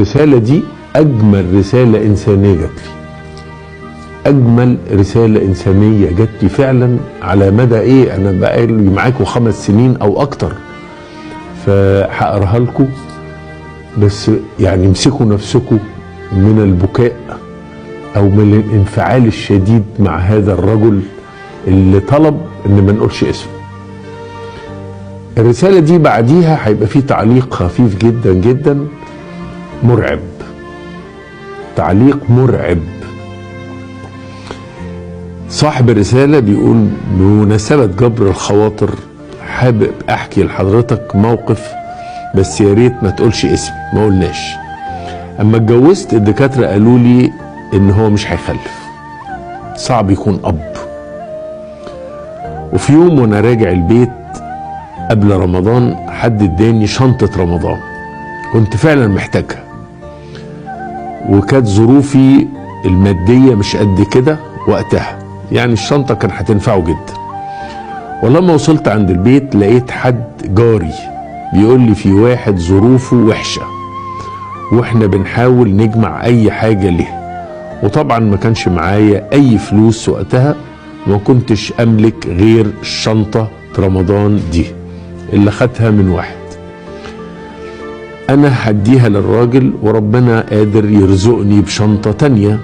الرسالة دي أجمل رسالة إنسانية جات لي، أجمل رسالة إنسانية جات لي فعلا على مدى أنا بقالي معاكم 5 سنين أو أكتر، فهقراها لكم. بس يعني امسكوا نفسكم من البكاء أو من الانفعال الشديد مع هذا الرجل اللي طلب إن ما نقولش اسمه. الرسالة دي بعديها هيبقى فيه تعليق خفيف جدا جدا مرعب، تعليق مرعب. صاحب الرسالة بيقول: بمناسبة جبر الخواطر حابب احكي لحضرتك موقف، بس يا ريت ما تقولش اسمي. ما قلناش. اما اتجوزت الدكاترة قالوا لي ان هو مش هيخلف، صعب يكون اب. وفي يوم وانا راجع البيت قبل رمضان حد اداني شنطة رمضان، كنت فعلا محتاجها، وكانت ظروفي المادية مش قد كده وقتها، يعني الشنطة كان هتنفعه جدا. ولما وصلت عند البيت لقيت حد جاري بيقول لي في واحد ظروفه وحشة واحنا بنحاول نجمع اي حاجة ليه، وطبعا ما كانش معايا اي فلوس وقتها، وما كنتش املك غير الشنطة رمضان دي اللي خدها من واحد. انا هديها للراجل وربنا قادر يرزقني بشنطة تانية،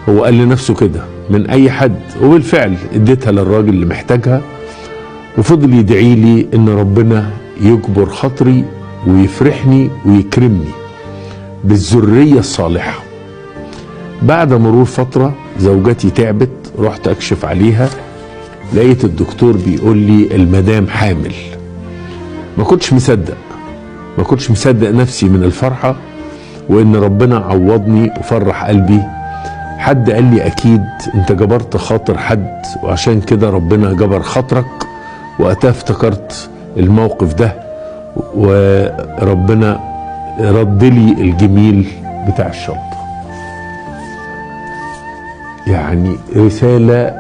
هو قال لنفسه كده، من اي حد. وبالفعل اديتها للراجل اللي محتاجها، وفضل يدعي لي ان ربنا يجبر خاطري ويفرحني ويكرمني بالذرية الصالحة. بعد مرور فترة زوجتي تعبت، رحت اكشف عليها، لقيت الدكتور بيقول لي المدام حامل. ما كنتش مصدق نفسي من الفرحة، وان ربنا عوضني وفرح قلبي. حد قال لي اكيد انت جبرت خاطر حد، وعشان كده ربنا جبر خاطرك. وقتها افتكرت الموقف ده، وربنا رد لي الجميل بتاع الشنطة. يعني رسالة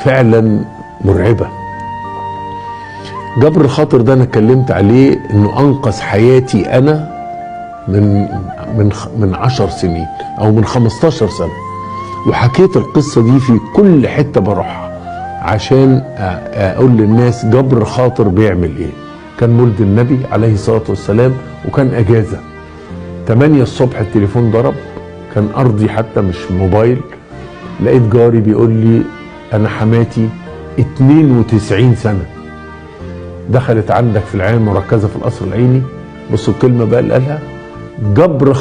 فعلا مرعبة. جبر الخاطر ده انا اتكلمت عليه انه انقذ حياتي انا من 10 سنين او من 15 سنة، وحكيت القصة دي في كل حتة بروحها عشان اقول للناس جبر خاطر بيعمل ايه. كان مولد النبي عليه الصلاة والسلام وكان اجازة، 8 الصبح التليفون ضرب، كان ارضي حتى مش موبايل. لقيت جاري بيقول لي انا حماتي 92 سنة دخلت عندك في العناية المركزة في القصر العيني. بصوا الكلمة بقى اللي قالها: جبر